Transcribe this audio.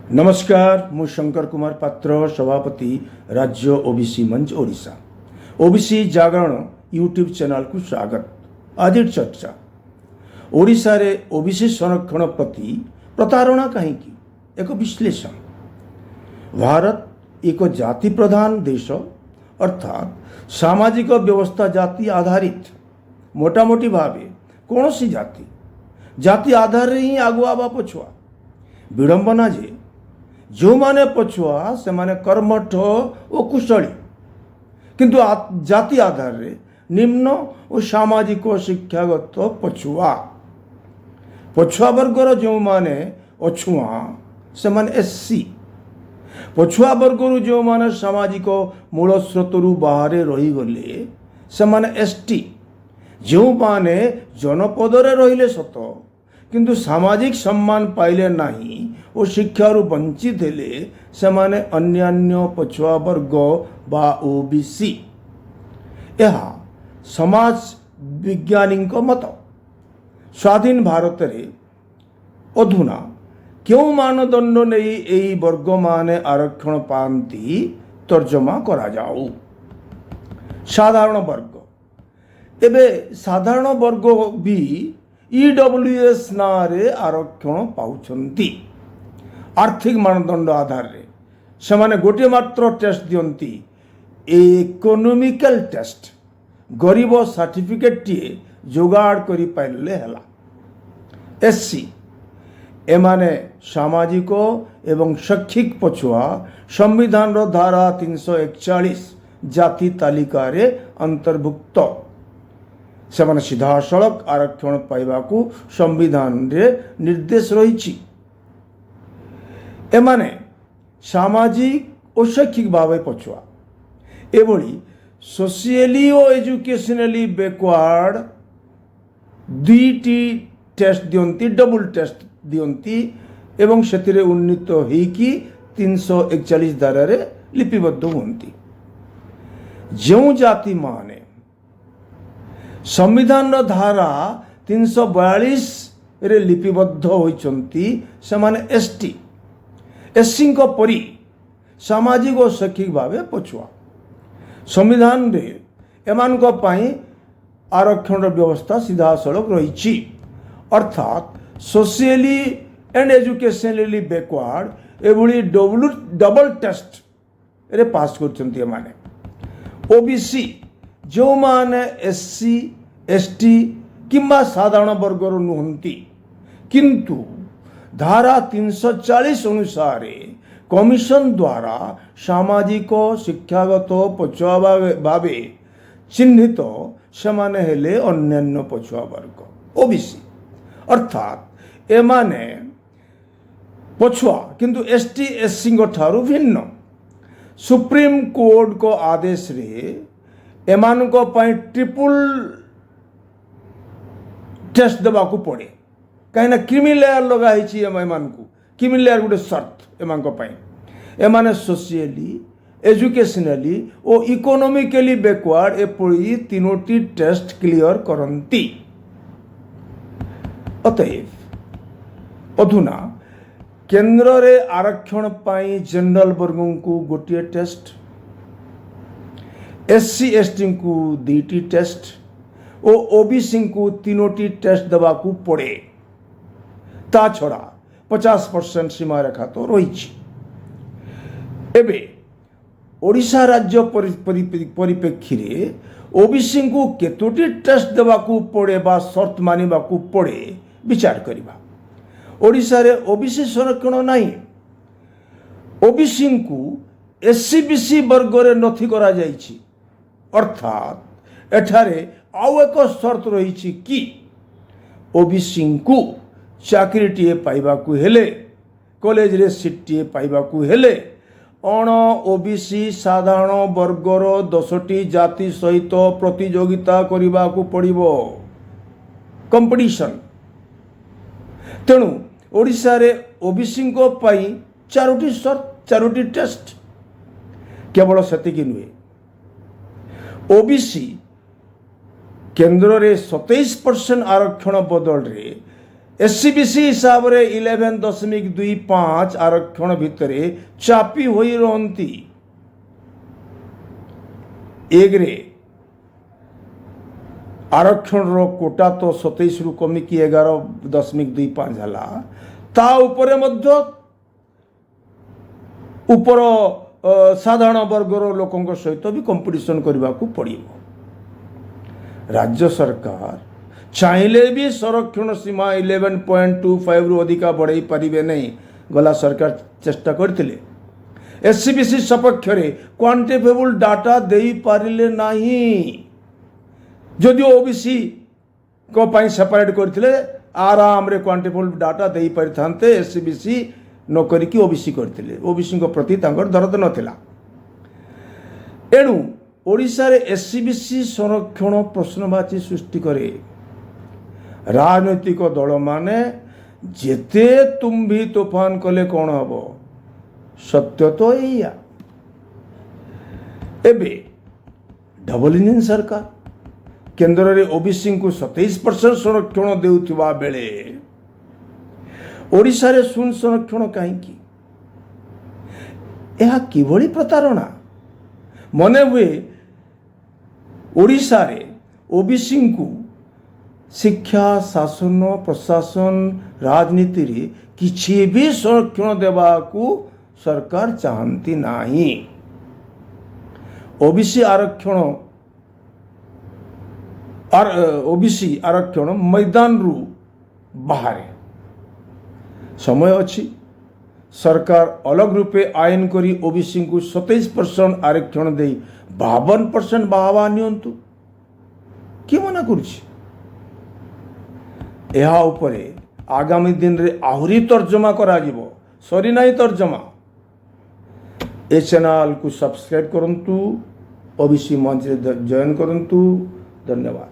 नमस्कार मु शंकर कुमार पात्र सभापति राज्य ओबीसी मंच ओडिशा ओबीसी जागरण यूट्यूब चैनल को स्वागत। आज चर्चा ओडिशा रे ओबीसी संरक्षण प्रति प्रतारणा कहीं एक विश्लेषण। भारत एक जाति प्रधान देश अर्थात सामाजिक व्यवस्था जाति आधारित मोटामोटी भावे कौन सी जाति आधार ही आगुआ बा पछुआ विडंबना जे जो माने पछुआ से माने कर्मठ और कुशली किंतु जाति आधार रे निम्न और सामाजिक शिक्षागत पछुआ वर्गर जो माने अछुआ से माने एससी पछुआ वर्गर जो माने सामाजिक मूल स्रोतरु बाहर रही गले से माने एसटी जो माने जनपद रे रहिले सत किंतु सामाजिक सम्मान पाइले नहीं और शिक्षारू वंचित हेले से माने अन्यान्य पछुआ वर्ग बा ओबीसी। यह समाज विज्ञानी मत। स्वाधीन भारत रे अधुना क्यों मानदंड नहीं यही वर्ग माने आरक्षण पाती तर्जमा करा जाऊ। साधारण वर्ग एबे साधारण वर्ग भी ईडब्ल्यूएस नारे आरक्षण पाउछंती। आर्थिक मानदंड आधार रे से गोटे मात्र टेस्ट दियंती इकोनॉमिकल टेस्ट गरीब सर्टिफिकेट टीए जोगाड़ करी पाइले हला। एससी एमाने सामाजिक एवं शैक्षिक पछुआ संविधान रो धारा 341 जाति तालिका रे अंतर्भुक्त से सीधा सड़क आरक्षण पाइबाकू संविधान रे निर्देश रही। एमाने सामाजिक और शैक्षिक भाव पछुआ एभली सोशियली और एजुकेशनली बैकवर्ड दुईटी टेस्ट दियंती डबल टेस्ट दियंती एवं सेतिरे उन्नीत होईकी 341 धारा रे लिपिबद्ध हुंती। जो जाति माने संविधान धारा 342 रे लिपिबद्ध होइचंती से माने एसटी एससी को परी सामाजिक और शैक्षिक भावे पछुआ संविधान रे एमान को पाई आरक्षण व्यवस्था सीधा सड़क रही। अर्थात सोशियली एंड एजुकेशनली बैकवर्ड एभली डबल टेस्ट रे पास करचंती माने। ओबीसी जो माने एससी एसटी किंबा साधारण वर्गर नुहंती किंतु धारा 340 अनुसार कमिशन द्वारा सामाजिक शिक्षागत पछुआ भावे चिन्हित से माने हेले अन्यान्य पछुआ वर्ग ओबीसी। अर्थात एमाने पछुआ किंतु एसटी एससी ठारू भिन्न। सुप्रीम कोर्ट को आदेश रे एमान को पाई ट्रिपल टेस्ट देवाकू पड़े कहीं क्रीमी लेयर लगाई एमान को क्रीमी लेयर गोटे सर्त एमान को पाई एमाने सोशियली एजुकेशनली और इकोनॉमिकली बैकवर्ड एपरी तीनोटी टेस्ट क्लियर करंती। अतएव अधुना केंद्र रे आरक्षण पाई जनरल वर्गों को गोटे टेस्ट एससी एसटी को दुईटी टेस्ट और ओबीसी को तीनोटी टेस्ट देवाकू पड़े। ता छड़ा 50% सीमा रेखा तो रही। एबे ओडिशा राज्य परिप्रेक्षी रे ओबीसी को केतोटी टेस्ट देवाकू पड़े बा शर्त मानिबाकू पड़े विचार करिबा। ओडिशा रे ओबीसी संरक्षण नहीं। ओबीसी को एससी बीसी वर्ग रे नथी करा जायछि। अर्थात एठारे आउ एक शर्त रही कि ओबीसी को चाकरी टीए पाइबाकू हेले कॉलेज रे सीट टीए पाइबाकू हेले अण ओबीसी साधारण वर्गर 10टी जाति सहित प्रतियोगिता करिबाकू पड़िबो कंपटीशन। तेणु ओडिशा रे ओबीसी को पाई 4टी शर्त 4टी टेस्ट केवल सेतिकी नुहे। ओबीसी केंद्र रे 27% आरक्षण बदल रे एससीबीसी हिसाब रे 11.25 आरक्षण भितरे चापी होई रहंती। एक रे आरक्षण रो कोटा तो 27 रु कमिकी 11.25 हला। ता उपरे मध्य उपर साधारण वर्गर लोकों सहित भी कंपटीशन करने को पड़ो। राज्य सरकार चाहिले भी संरक्षण सीमा 11.25 रु अधिका बढ़ाई पारिबे नहीं। गला सरकार चेष्टा करते एससीबीसी सपक्ष क्वांटिफिएबल डाटा दे पारिले नहीं। जदि ओबीसी को पाई सेपरेट करते आराम रे क्वांटिफिएबल डाटा दे पारि थांते। एससीबीसी न करिकी ओबीसी करते। ओबीसी को प्रति तांकर दरद नथिला। एणु ओडिशा रे एससीबीसी संरक्षण प्रश्नवाची सृष्टि करे। राजनैतिक दल माने जेते तुम भी तूफान कले कौन हम सत्य तो या एबे डबल इंजन सरकार केंद्र रे ओबीसी को 27% संरक्षण देउथिबा बेले ओडिशा रे शून्य संरक्षण कहीं यह किभली प्रतारणा। मने हुए ओडिशा रे ओबीसी को शिक्षा शासन प्रशासन राजनीति रे किछि भी संरक्षण देवा को सरकार चाहती नहीं। ओबीसी आरक्षण मैदान रु बाहर समय अच्छी। सरकार अलग रूपे आईन करी ओबीसी को 27% आरक्षण दे 52% बाहवा नियंतु कि मना करुछि। यहा उपरे आगामी दिन रे आहुरी तर्जमा करा जिवो। सरी नहीं तर्जमा। ए चैनल को सब्सक्राइब करंतु। ओबीसी मंच रे जॉइन करंतु। धन्यवाद।